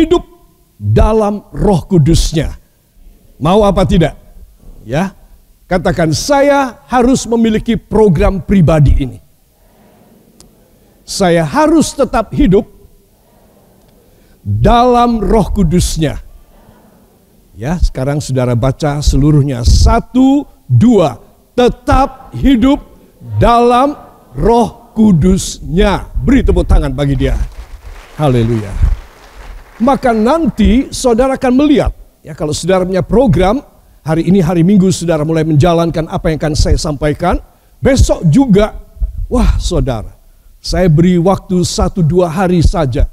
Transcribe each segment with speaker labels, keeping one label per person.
Speaker 1: hidup dalam Roh Kudus-Nya. Mau apa tidak? Ya, katakan, saya harus memiliki program pribadi ini. Saya harus tetap hidup dalam Roh Kudus-Nya. Ya, sekarang saudara baca seluruhnya. 1, 2, tetap hidup dalam Roh Kudus-Nya. Beri tepuk tangan bagi dia. Haleluya. Maka nanti saudara akan melihat, ya, kalau saudara punya program, hari ini hari Minggu saudara mulai menjalankan apa yang akan saya sampaikan. Besok juga, wah saudara, saya beri waktu 1-2 hari saja.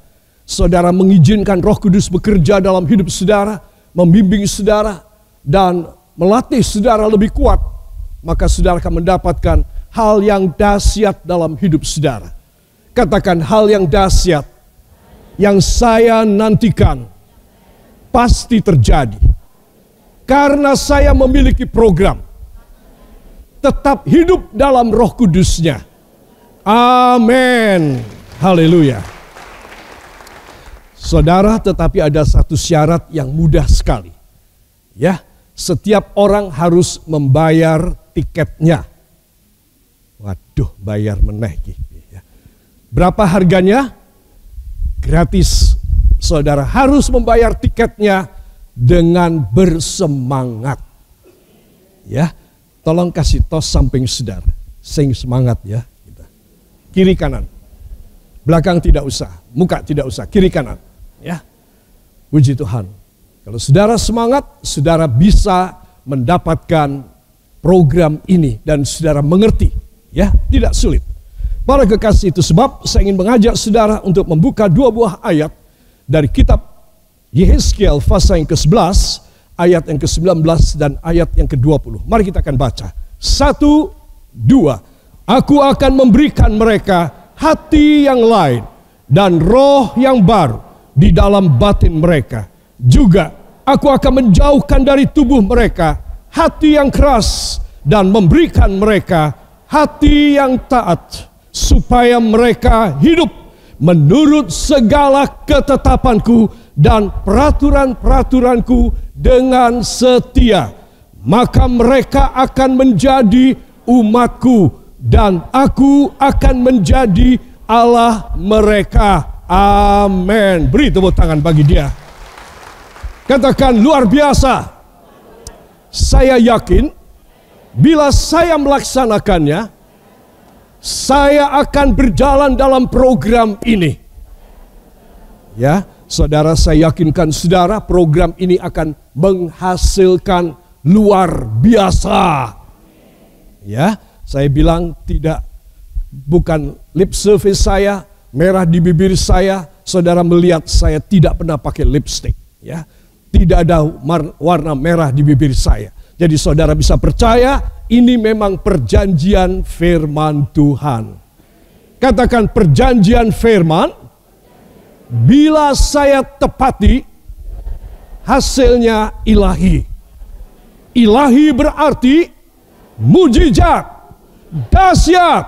Speaker 1: Saudara mengizinkan Roh Kudus bekerja dalam hidup saudara, membimbing saudara, dan melatih saudara lebih kuat. Maka saudara akan mendapatkan hal yang dahsyat dalam hidup saudara. Katakan, hal yang dahsyat yang saya nantikan pasti terjadi. Karena saya memiliki program. Tetap hidup dalam Roh Kudus-Nya. Amin. Haleluya. Saudara, tetapi ada satu syarat yang mudah sekali. Ya, setiap orang harus membayar tiketnya. Waduh, bayar meneh. Berapa harganya? Gratis. Saudara harus membayar tiketnya dengan bersemangat. Ya, tolong kasih tos samping saudara. Sing semangat ya. Kiri kanan. Belakang tidak usah, muka tidak usah, kiri kanan. Ya, puji Tuhan. Kalau saudara semangat, saudara bisa mendapatkan program ini dan saudara mengerti, ya, tidak sulit. Para kekasih, itu sebab saya ingin mengajak saudara untuk membuka 2 buah ayat dari kitab Yehezkiel pasal yang ke-11, ayat yang ke-19 dan ayat yang ke-20. Mari kita akan baca. 1, 2. Aku akan memberikan mereka hati yang lain dan roh yang baru di dalam batin mereka. Juga aku akan menjauhkan dari tubuh mereka hati yang keras dan memberikan mereka hati yang taat, supaya mereka hidup menurut segala ketetapanku dan peraturan-peraturanku dengan setia. Maka mereka akan menjadi umatku dan aku akan menjadi Allah mereka. Amin. Beri tepuk tangan bagi dia. Katakan, luar biasa. Saya yakin bila saya melaksanakannya, saya akan berjalan dalam program ini. Ya, saudara, saya yakinkan saudara, program ini akan menghasilkan luar biasa. Ya, saya bilang bukan lip service saya, merah di bibir saya. Saudara melihat saya tidak pernah pakai lipstick. Ya, tidak ada warna merah di bibir saya. Jadi saudara bisa percaya, ini memang perjanjian firman Tuhan. Katakan, perjanjian firman, bila saya tepati, hasilnya ilahi. Ilahi berarti mujizat, dahsyat,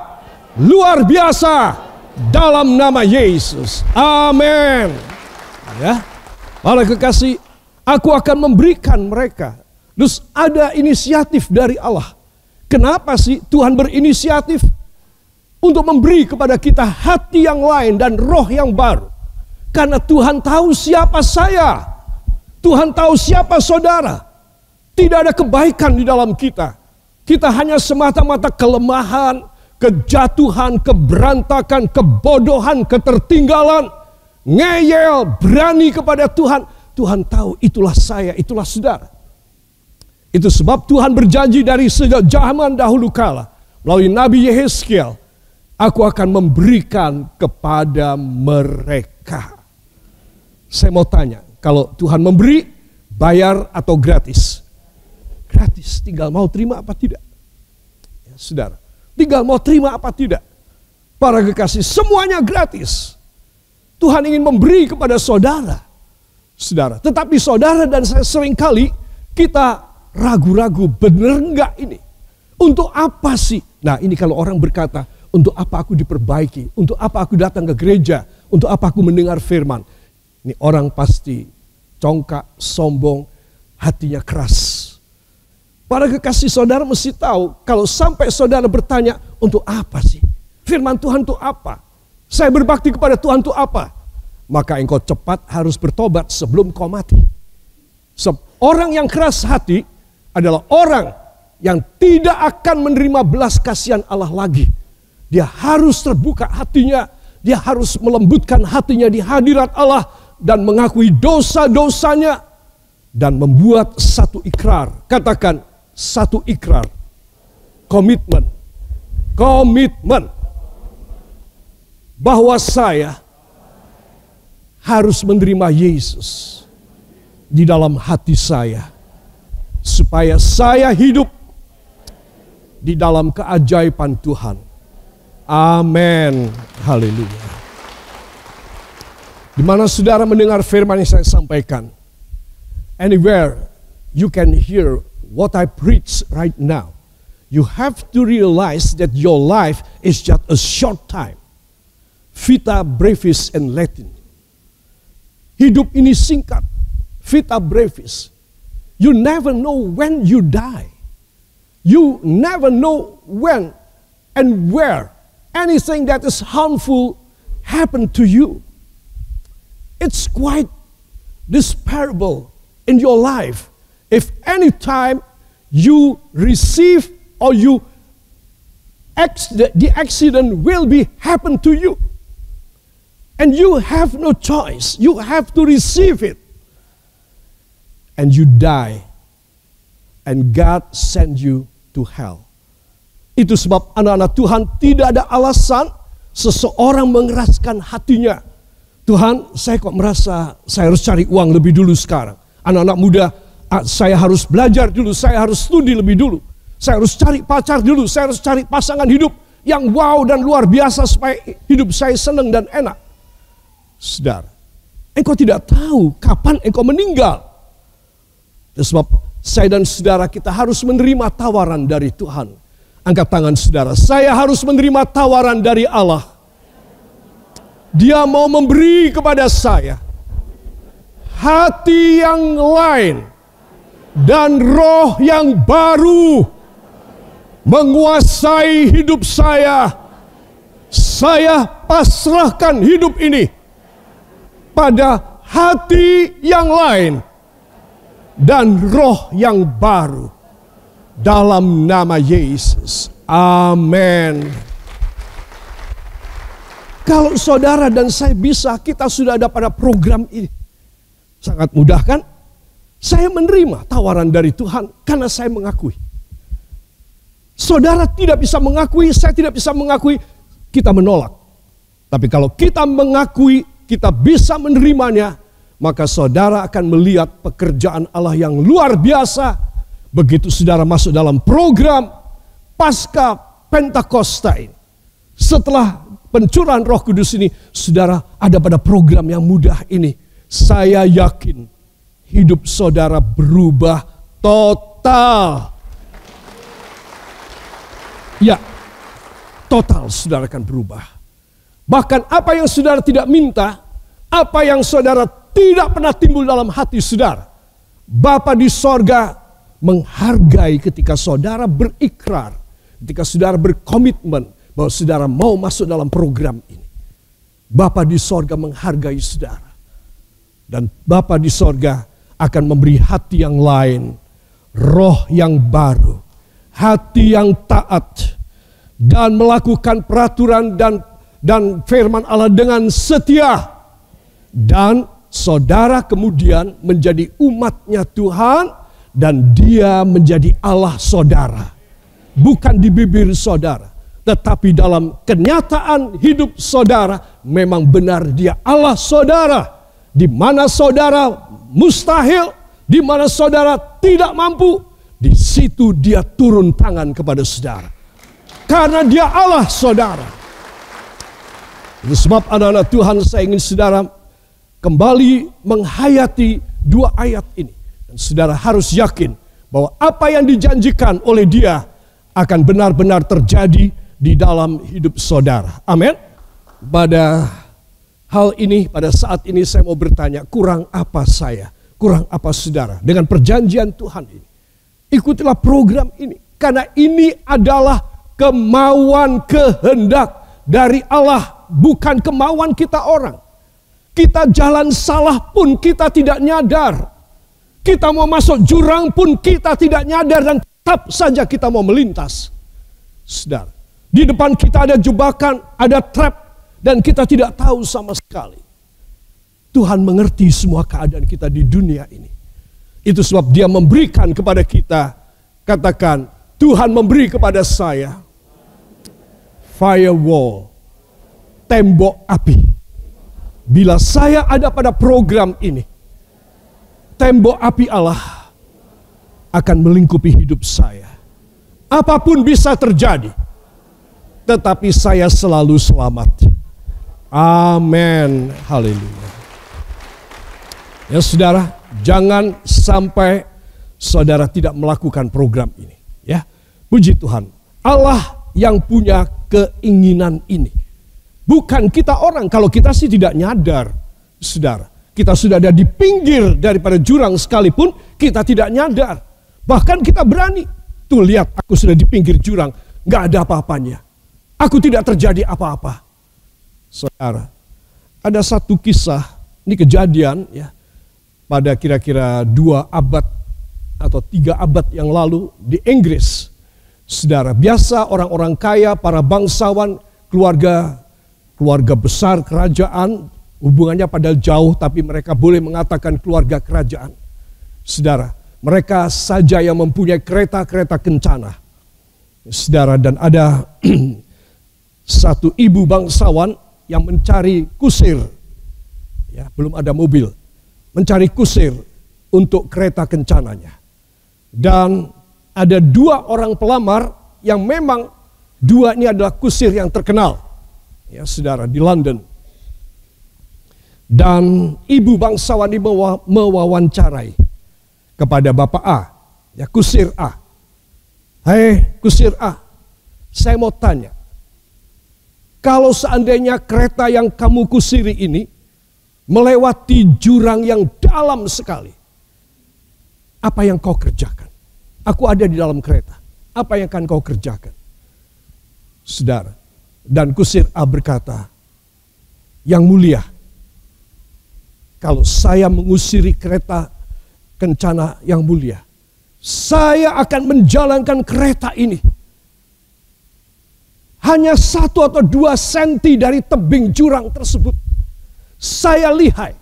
Speaker 1: luar biasa dalam nama Yesus. Amin. Ya, para kekasih, aku akan memberikan mereka. Terus ada inisiatif dari Allah. Kenapa sih Tuhan berinisiatif untuk memberi kepada kita hati yang lain dan roh yang baru? Karena Tuhan tahu siapa saya. Tuhan tahu siapa saudara. Tidak ada kebaikan di dalam kita. Kita hanya semata-mata kelemahan, kejatuhan, keberantakan, kebodohan, ketertinggalan, ngeyel, berani kepada Tuhan. Tuhan tahu itulah saya, itulah saudara. Itu sebab Tuhan berjanji dari sejak zaman dahulu kala melalui Nabi Yehezkiel, aku akan memberikan kepada mereka. Saya mau tanya, kalau Tuhan memberi, bayar atau gratis? Gratis, tinggal mau terima apa tidak. Ya, saudara, tinggal mau terima apa tidak. Para kekasih, semuanya gratis. Tuhan ingin memberi kepada saudara. Saudara, tetapi saudara dan saya seringkali kita ragu-ragu, benar enggak ini? Untuk apa sih? Nah, ini kalau orang berkata, untuk apa aku diperbaiki? Untuk apa aku datang ke gereja? Untuk apa aku mendengar firman? Ini orang pasti congkak, sombong, hatinya keras. Para kekasih saudara mesti tahu, kalau sampai saudara bertanya, untuk apa sih? Firman Tuhan itu apa? Saya berbakti kepada Tuhan itu apa? Maka engkau cepat harus bertobat sebelum kau mati. Orang yang keras hati adalah orang yang tidak akan menerima belas kasihan Allah lagi. Dia harus terbuka hatinya, dia harus melembutkan hatinya di hadirat Allah dan mengakui dosa-dosanya dan membuat satu ikrar. Katakan, satu ikrar, komitmen bahwa saya harus menerima Yesus di dalam hati saya supaya saya hidup di dalam keajaiban Tuhan. Amin. Haleluya. Di mana saudara mendengar firman yang saya sampaikan, anywhere you can hear what I preach right now, you have to realize that your life is just a short time. Vita brevis in Latin. Hidup ini singkat. Vita brevis. You never know when you die. You never know when and where anything that is harmful happen to you. It's quite desirable in your life. If any time you receive or the accident will be happen to you. And you have no choice. You have to receive it. And you die. And God send you to hell. Itu sebab anak-anak Tuhan tidak ada alasan seseorang mengeraskan hatinya. Tuhan, saya kok merasa saya harus cari uang lebih dulu sekarang. Anak-anak muda, saya harus belajar dulu, saya harus studi lebih dulu. Saya harus cari pacar dulu, saya harus cari pasangan hidup yang wow dan luar biasa supaya hidup saya senang dan enak. Saudara, engkau tidak tahu kapan engkau meninggal. Sebab saya dan saudara kita harus menerima tawaran dari Tuhan. Angkat tangan saudara, saya harus menerima tawaran dari Allah. Dia mau memberi kepada saya hati yang lain dan roh yang baru menguasai hidup saya. Saya pasrahkan hidup ini pada hati yang lain dan roh yang baru dalam nama Yesus. Amin. Kalau saudara dan saya bisa, kita sudah ada pada program ini. Sangat mudah kan? Saya menerima tawaran dari Tuhan karena saya mengakui. Saudara tidak bisa mengakui, saya tidak bisa mengakui, kita menolak. Tapi kalau kita mengakui, kita bisa menerimanya, maka saudara akan melihat pekerjaan Allah yang luar biasa. Begitu saudara masuk dalam program Pasca Pentakosta ini. Setelah pencurahan Roh Kudus ini, saudara ada pada program yang mudah ini. Saya yakin hidup saudara berubah total. Ya, total saudara akan berubah. Bahkan apa yang saudara tidak minta, apa yang saudara tidak pernah timbul dalam hati saudara, Bapa di sorga menghargai ketika saudara berikrar, ketika saudara berkomitmen bahwa saudara mau masuk dalam program ini. Bapa di sorga menghargai saudara. Dan Bapa di sorga akan memberi hati yang lain, roh yang baru, hati yang taat, dan melakukan peraturan dan firman Allah dengan setia. Dan saudara kemudian menjadi umatnya Tuhan, dan dia menjadi Allah saudara. Bukan di bibir saudara, tetapi dalam kenyataan hidup saudara memang benar dia Allah saudara. Di mana saudara mustahil, di mana saudara tidak mampu, di situ dia turun tangan kepada saudara. Karena dia Allah saudara. Itu sebab anak-anak Tuhan, saya ingin saudara kembali menghayati dua ayat ini. Dan saudara harus yakin bahwa apa yang dijanjikan oleh dia akan benar-benar terjadi di dalam hidup saudara. Amin. Pada hal ini pada saat ini saya mau bertanya, kurang apa saya? Kurang apa saudara dengan perjanjian Tuhan ini? Ikutilah program ini. Karena ini adalah kemauan kehendak dari Allah. Bukan kemauan kita orang. Kita jalan salah pun kita tidak nyadar. Kita mau masuk jurang pun kita tidak nyadar. Dan tetap saja kita mau melintas. Saudara, di depan kita ada jebakan, ada trap. Dan kita tidak tahu sama sekali. Tuhan mengerti semua keadaan kita di dunia ini. Itu sebab Dia memberikan kepada kita. Katakan, Tuhan memberi kepada saya firewall, tembok api. Bila saya ada pada program ini, tembok api Allah akan melingkupi hidup saya. Apapun bisa terjadi, tetapi saya selalu selamat. Amin. Haleluya. Ya saudara, jangan sampai saudara tidak melakukan program ini. Ya, puji Tuhan. Allah yang punya keinginan ini. Bukan kita orang. Kalau kita sih tidak nyadar, saudara. Kita sudah ada di pinggir daripada jurang sekalipun, kita tidak nyadar. Bahkan kita berani. Tuh lihat, aku sudah di pinggir jurang. Gak ada apa-apanya. Aku tidak terjadi apa-apa. Saudara, ada satu kisah, ini kejadian ya. Pada kira-kira 2 abad atau 3 abad yang lalu di Inggris. Saudara, biasa orang-orang kaya, para bangsawan, keluarga besar kerajaan, hubungannya padahal jauh tapi mereka boleh mengatakan keluarga kerajaan. Saudara, mereka saja yang mempunyai kereta-kereta kencana. Saudara, dan ada satu ibu bangsawan yang mencari kusir. Ya, belum ada mobil. Mencari kusir untuk kereta kencananya. Dan ada 2 orang pelamar yang memang 2 ini adalah kusir yang terkenal. Ya saudara, di London. Dan ibu bangsawan ini mewawancarai kepada Bapak A. Ya, kusir A. Hei kusir A, saya mau tanya. Kalau seandainya kereta yang kamu kusiri ini melewati jurang yang dalam sekali, apa yang kau kerjakan? Aku ada di dalam kereta. Apa yang akan kau kerjakan? Saudara, dan kusir A berkata, yang mulia, kalau saya mengusiri kereta kencana yang mulia, saya akan menjalankan kereta ini hanya 1 atau 2 senti dari tebing jurang tersebut. Saya lihai,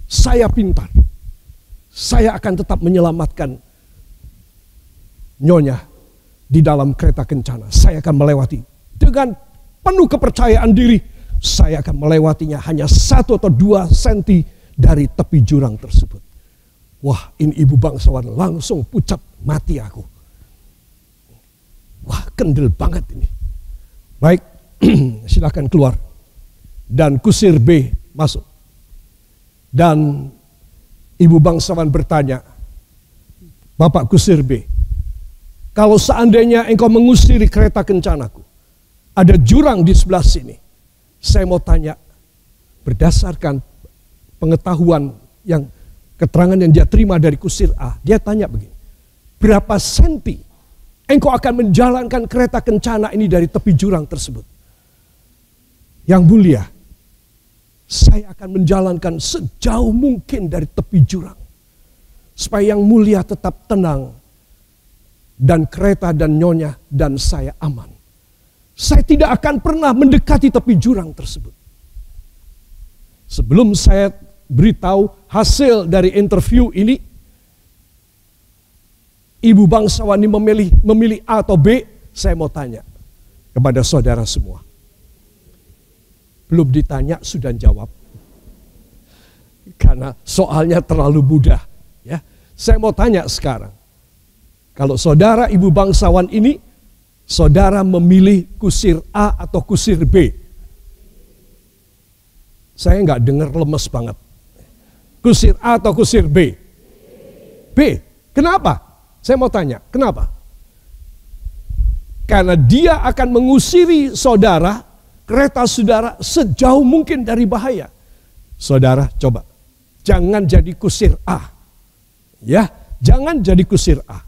Speaker 1: saya pintar, saya akan tetap menyelamatkan nyonya di dalam kereta kencana. Saya akan melewati dengan penuh kepercayaan diri. Saya akan melewatinya hanya 1 atau 2 senti dari tepi jurang tersebut. Wah, ini ibu bangsawan langsung pucat, mati aku. Wah, kendel banget ini. Baik, silakan keluar. Dan kusir B masuk. Dan ibu bangsawan bertanya, Bapak kusir B, kalau seandainya engkau mengusiri kereta kencanaku, ada jurang di sebelah sini. Saya mau tanya, berdasarkan pengetahuan yang keterangan yang dia terima dari kusir A, dia tanya begini, berapa senti engkau akan menjalankan kereta kencana ini dari tepi jurang tersebut? Yang mulia, saya akan menjalankan sejauh mungkin dari tepi jurang. Supaya yang mulia tetap tenang. Dan kereta dan nyonya dan saya aman. Saya tidak akan pernah mendekati tepi jurang tersebut. Sebelum saya beritahu hasil dari interview ini, ibu bangsawan ini memilih A atau B, saya mau tanya kepada saudara semua. Belum ditanya sudah jawab. Karena soalnya terlalu mudah. Ya, saya mau tanya sekarang. Kalau saudara ibu bangsawan ini, saudara memilih kusir A atau kusir B? Saya nggak dengar, lemes banget. Kusir A atau kusir B? B. Kenapa? Saya mau tanya, kenapa? Karena dia akan mengusiri saudara kereta saudara sejauh mungkin dari bahaya. Saudara coba, jangan jadi kusir A. Ya, jangan jadi kusir A.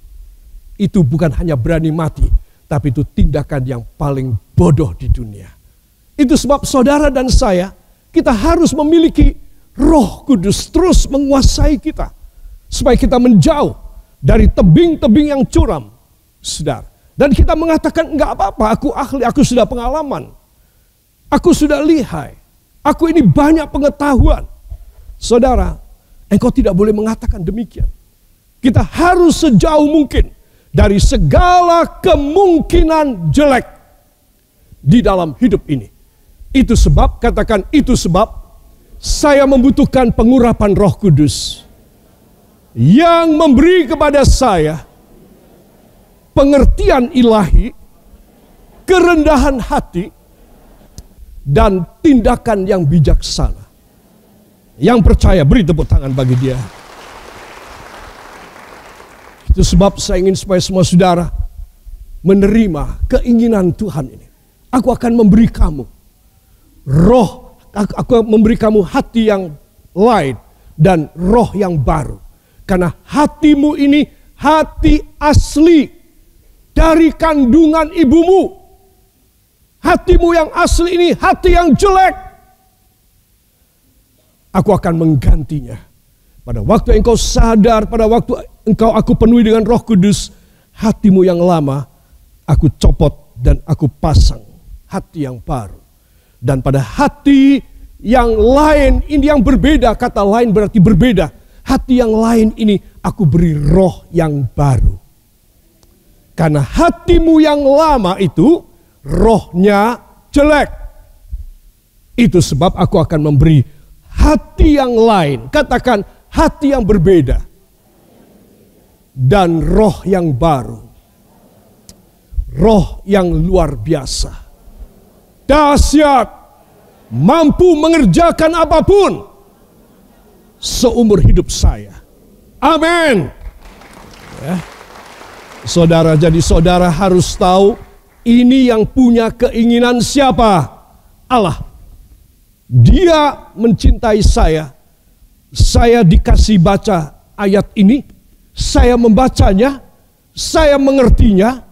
Speaker 1: Itu bukan hanya berani mati, tapi itu tindakan yang paling bodoh di dunia. Itu sebab saudara dan saya, kita harus memiliki Roh Kudus terus menguasai kita. Supaya kita menjauh dari tebing-tebing yang curam, saudara. Dan kita mengatakan, enggak apa-apa, aku ahli, aku sudah pengalaman. Aku sudah lihai. Aku ini banyak pengetahuan. Saudara, engkau tidak boleh mengatakan demikian. Kita harus sejauh mungkin dari segala kemungkinan jelek di dalam hidup ini. Itu sebab, katakan itu sebab, saya membutuhkan pengurapan Roh Kudus yang memberi kepada saya pengertian ilahi, kerendahan hati, dan tindakan yang bijaksana. Yang percaya, beri tepuk tangan bagi dia. Itu sebab saya ingin supaya semua saudara menerima keinginan Tuhan ini. Aku akan memberi kamu roh, aku memberi kamu hati yang lain dan roh yang baru. Karena hatimu ini hati asli dari kandungan ibumu. Hatimu yang asli ini hati yang jelek. Aku akan menggantinya. Pada waktu engkau sadar, pada waktu engkau aku penuhi dengan Roh Kudus, hatimu yang lama aku copot dan aku pasang hati yang baru. Dan pada hati yang lain ini yang berbeda, kata lain berarti berbeda. Hati yang lain ini aku beri roh yang baru. Karena hatimu yang lama itu rohnya jelek. Itu sebab aku akan memberi hati yang lain. Katakan hati yang berbeda. Dan roh yang baru. Roh yang luar biasa. Dahsyat. Mampu mengerjakan apapun. Seumur hidup saya. Amin. Ya. Saudara, jadi saudara harus tahu ini yang punya keinginan siapa? Allah. Dia mencintai saya. Saya dikasih baca ayat ini. Saya membacanya. Saya mengertinya.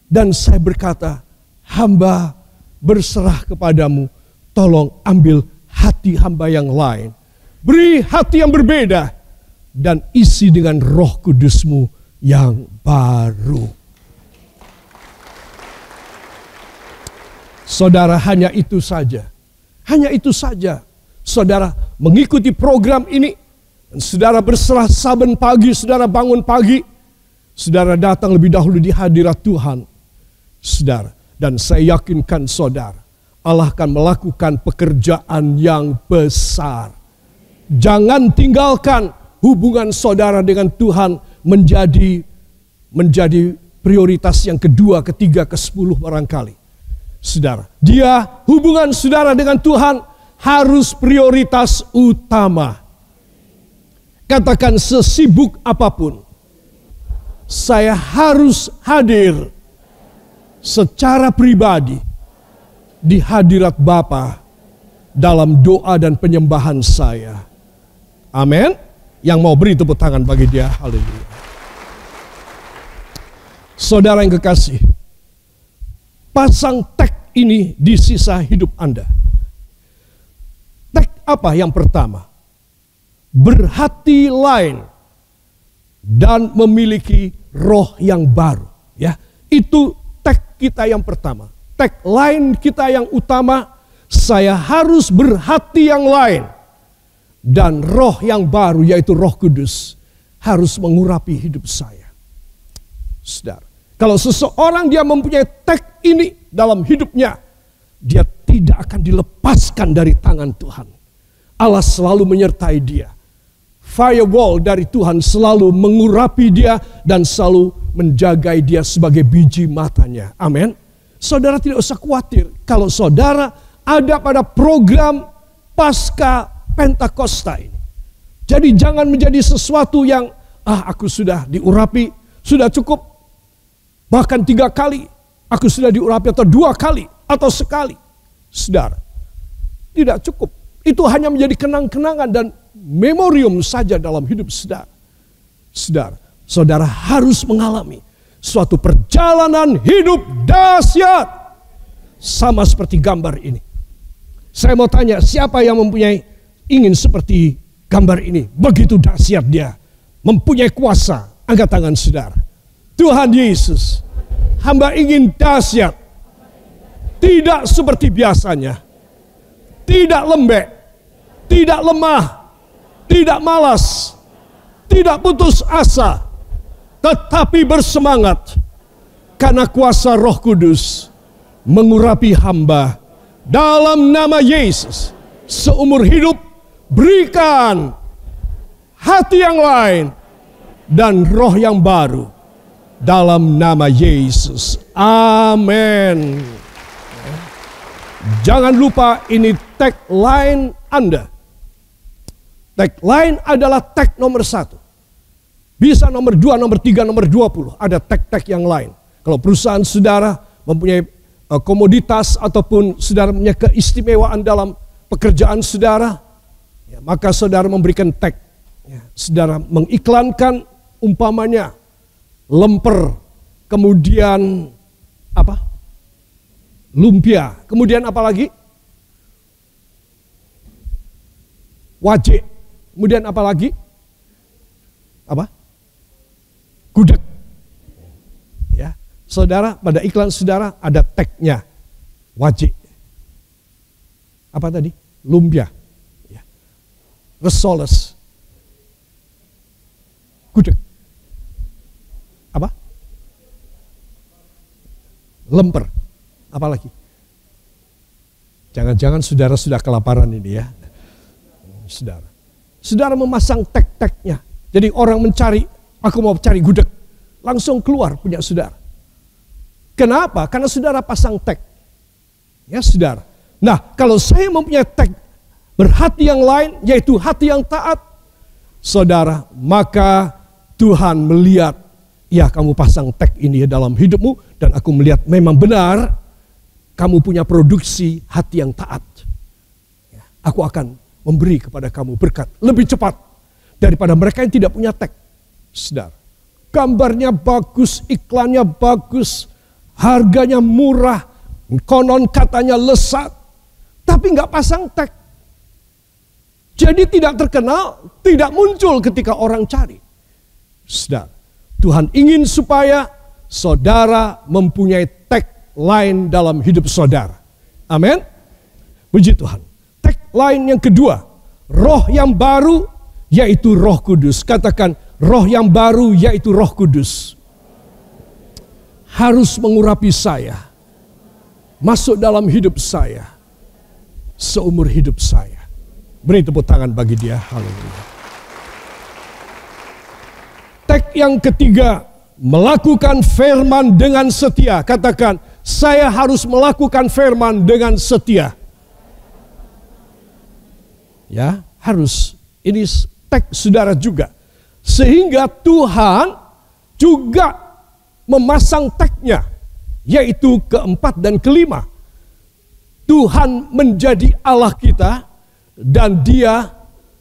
Speaker 1: Dan saya berkata, hamba berserah kepadamu. Tolong ambil hati hamba yang lain. Beri hati yang berbeda. Dan isi dengan Roh Kudus-Mu yang baru. Saudara, hanya itu saja. Hanya itu saja. Saudara mengikuti program ini. Dan saudara berserah saben pagi, saudara bangun pagi. Saudara datang lebih dahulu di hadirat Tuhan. Saudara, dan saya yakinkan saudara, Allah akan melakukan pekerjaan yang besar. Jangan tinggalkan hubungan saudara dengan Tuhan menjadi prioritas yang kedua, ketiga, ke-10 barangkali. Saudara, hubungan saudara dengan Tuhan harus prioritas utama. Katakan sesibuk apapun, saya harus hadir secara pribadi di hadirat Bapa dalam doa dan penyembahan saya. Amin. Yang mau beri tepuk tangan bagi dia. Haleluya. Saudara yang kekasih, pasang tag ini di sisa hidup Anda. Tag apa yang pertama? Berhati lain dan memiliki roh yang baru. Ya, itu tag kita yang pertama. Tag lain kita yang utama, saya harus berhati yang lain. Dan roh yang baru, yaitu Roh Kudus, harus mengurapi hidup saya. Saudara, kalau seseorang dia mempunyai tag ini dalam hidupnya, dia tidak akan dilepaskan dari tangan Tuhan. Allah selalu menyertai dia. Firewall dari Tuhan selalu mengurapi dia dan selalu menjagai dia sebagai biji matanya. Amin. Saudara tidak usah khawatir kalau saudara ada pada program pasca Pentakosta ini. Jadi jangan menjadi sesuatu yang aku sudah diurapi, sudah cukup. Bahkan 3 kali aku sudah diurapi atau 2 kali atau sekali. Saudara, tidak cukup. Itu hanya menjadi kenang-kenangan dan memorium saja dalam hidup saudara. Saudara harus mengalami suatu perjalanan hidup dahsyat. Sama seperti gambar ini. Saya mau tanya, siapa yang ingin seperti gambar ini? Begitu dahsyat dia. Mempunyai kuasa. Angkat tangan saudara. Tuhan Yesus, hamba ingin dahsyat. Tidak seperti biasanya. Tidak lembek. Tidak lemah. Tidak malas. Tidak putus asa. Tetapi bersemangat. Karena kuasa Roh Kudus mengurapi hamba. Dalam nama Yesus. Seumur hidup berikan hati yang lain. Dan roh yang baru. Dalam nama Yesus. Amin. Jangan lupa ini tagline Anda. Tagline adalah tag nomor 1. Bisa nomor 2, nomor 3, nomor 20. Ada tag-tag yang lain. Kalau perusahaan saudara mempunyai komoditas ataupun saudara punya keistimewaan dalam pekerjaan saudara, ya, maka saudara memberikan tag. Ya, saudara mengiklankan umpamanya lemper, kemudian apa? Lumpia, kemudian apa lagi? Wajik, kemudian apa lagi? Apa? Gudeg. Ya, saudara, pada iklan saudara ada tagnya, wajik. Apa tadi? Lumpia. Ya. Resoles. Gudeg. Apa? Lemper. Apalagi? Jangan-jangan saudara sudah kelaparan ini ya. Saudara memasang tag-tagnya. Jadi orang mencari, aku mau cari gudeg. Langsung keluar punya saudara. Kenapa? Karena saudara pasang tag. Ya saudara. Nah kalau saya mempunyai tag berhati yang lain, yaitu hati yang taat. Saudara, maka Tuhan melihat, ya kamu pasang tag ini dalam hidupmu. Dan aku melihat memang benar. Kamu punya produksi hati yang taat. Aku akan memberi kepada kamu berkat lebih cepat daripada mereka yang tidak punya tag. Saudara, gambarnya bagus, iklannya bagus, harganya murah, konon katanya lesat, tapi nggak pasang tag. Jadi tidak terkenal, tidak muncul ketika orang cari. Saudara, Tuhan ingin supaya saudara mempunyai tag lain dalam hidup saudara. Amin. Puji Tuhan. Tag lain yang kedua, roh yang baru yaitu Roh Kudus. Katakan, roh yang baru yaitu Roh Kudus. Harus mengurapi saya. Masuk dalam hidup saya. Seumur hidup saya. Beri tepuk tangan bagi dia. Haleluya. Tag yang ketiga, melakukan firman dengan setia. Katakan, saya harus melakukan firman dengan setia. Ya, harus. Ini tag saudara juga. Sehingga Tuhan juga memasang tagnya. Yaitu keempat dan kelima. Tuhan menjadi Allah kita. Dan dia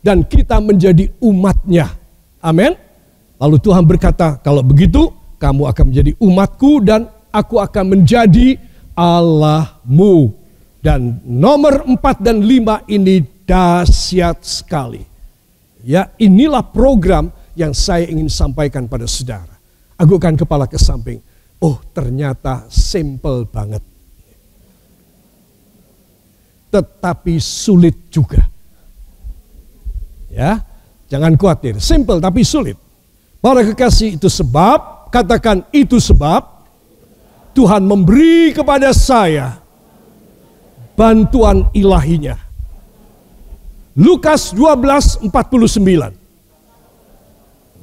Speaker 1: dan kita menjadi umatnya. Amin. Lalu Tuhan berkata, kalau begitu kamu akan menjadi umatku dan aku akan menjadi Allahmu. Dan nomor 4 dan 5 ini dahsyat sekali. Ya, inilah program yang saya ingin sampaikan pada saudara. Agukkan kepala ke samping. Oh, ternyata simple banget. Tetapi sulit juga. Ya, jangan khawatir. Simple tapi sulit. Para kekasih, itu sebab, katakan itu sebab Tuhan memberi kepada saya bantuan ilahinya. Lukas 12:49.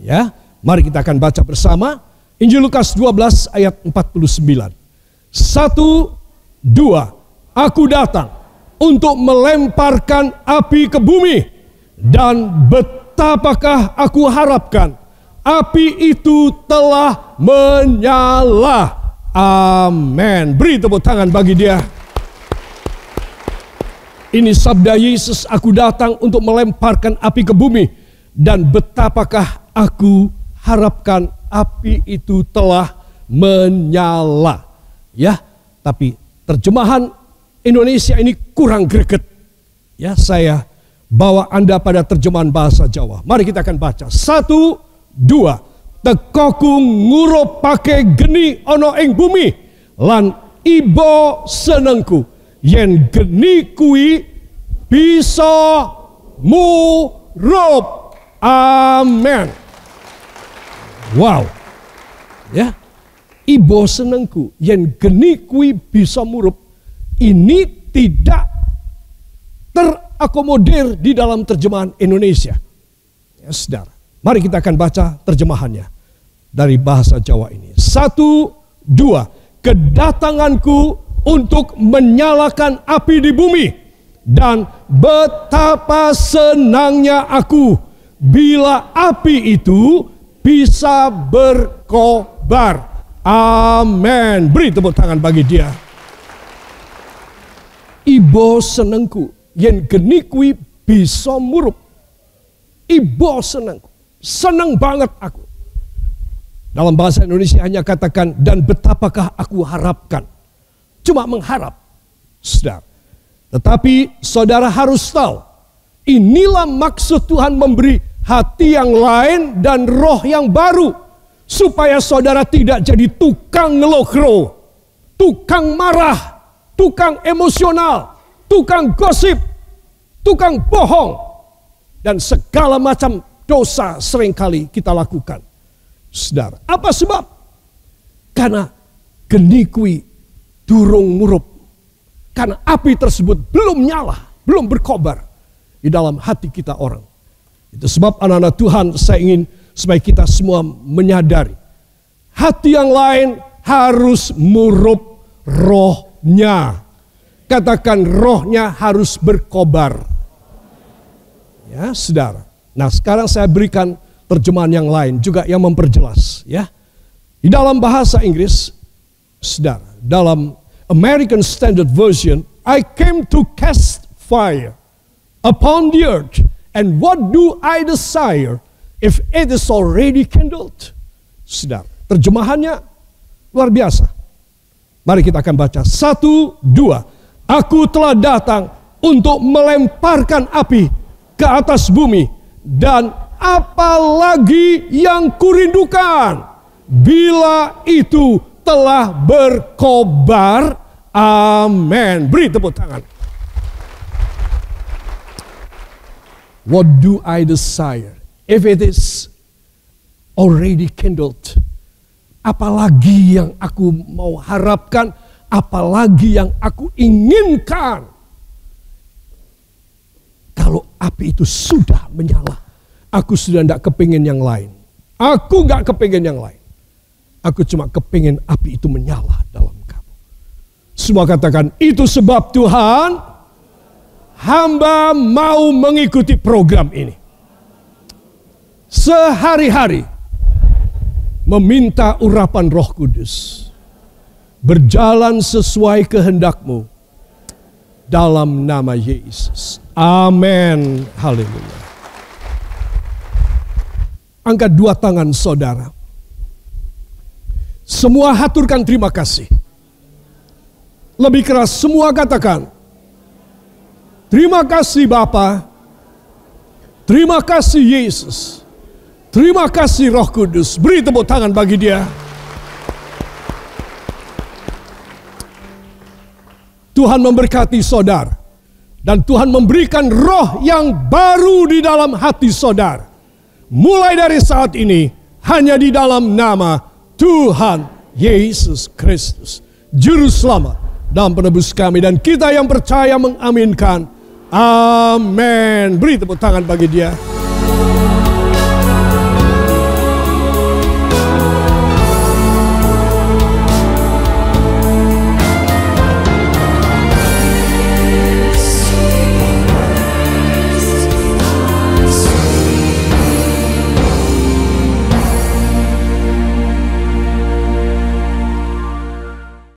Speaker 1: Ya, mari kita akan baca bersama. Injil Lukas 12 ayat 49. 1, 2. Aku datang untuk melemparkan api ke bumi. Dan betapakah aku harapkan api itu telah menyala. Amin. Beri tepuk tangan bagi dia. Ini sabda Yesus, aku datang untuk melemparkan api ke bumi. Dan betapakah aku harapkan api itu telah menyala. Ya, tapi terjemahan Indonesia ini kurang greget. Ya, saya bawa Anda pada terjemahan bahasa Jawa. Mari kita akan baca. 1, 2. Tekoku ngurup pake geni ono ing bumi. Lan ibo senengku. Yen geni kui bisa murup. Amen. Wow. Ya. Ibo senengku. Yen geni kui bisa murup. Ini tidak terakomodir di dalam terjemahan Indonesia. Ya, saudara. Mari kita akan baca terjemahannya dari bahasa Jawa ini. 1, 2. Kedatanganku untuk menyalakan api di bumi. Dan betapa senangnya aku bila api itu bisa berkobar. Amin. Beri tepuk tangan bagi dia. Ibo senengku. Yen geni kui bisa murup. Ibo senengku. Senang banget aku. Dalam bahasa Indonesia hanya katakan, dan betapakah aku harapkan. Cuma mengharap. Saudara. Tetapi saudara harus tahu. Inilah maksud Tuhan memberi hati yang lain dan roh yang baru. Supaya saudara tidak jadi tukang ngelokro. Tukang marah. Tukang emosional. Tukang gosip. Tukang bohong. Dan segala macam dosa seringkali kita lakukan. Saudara, apa sebab? Karena geni kui durung murup. Karena api tersebut belum nyala, belum berkobar di dalam hati kita orang. Itu sebab anak-anak Tuhan, saya ingin supaya kita semua menyadari. Hati yang lain harus murup rohnya. Katakan rohnya harus berkobar. Ya, saudara. Nah, sekarang saya berikan terjemahan yang lain juga yang memperjelas, ya. Di dalam bahasa Inggris, saudara, dalam American Standard Version, I came to cast fire upon the earth, and what do I desire if it is already kindled? Saudara, terjemahannya luar biasa. Mari kita akan baca. 1, 2. Aku telah datang untuk melemparkan api ke atas bumi. Dan apalagi yang kurindukan bila itu telah berkobar. Amin. Beri tepuk tangan. What do I desire if it is already kindled? Apalagi yang aku mau harapkan, apalagi yang aku inginkan. Kalau api itu sudah menyala, aku sudah tidak kepingin yang lain. Aku nggak kepingin yang lain. Aku cuma kepingin api itu menyala dalam kamu. Semua katakan, itu sebab Tuhan, hamba mau mengikuti program ini. Sehari-hari meminta urapan Roh Kudus. Berjalan sesuai kehendak-Mu dalam nama Yesus. Amin. Haleluya. Angkat 2 tangan saudara. Semua haturkan terima kasih. Lebih keras semua katakan. Terima kasih Bapa. Terima kasih Yesus. Terima kasih Roh Kudus. Beri tepuk tangan bagi dia. Tuhan memberkati saudara. Dan Tuhan memberikan roh yang baru di dalam hati saudara. Mulai dari saat ini, hanya di dalam nama Tuhan Yesus Kristus. Juru selamat dan penebus kami. Dan kita yang percaya mengaminkan. Amin. Beri tepuk tangan bagi dia.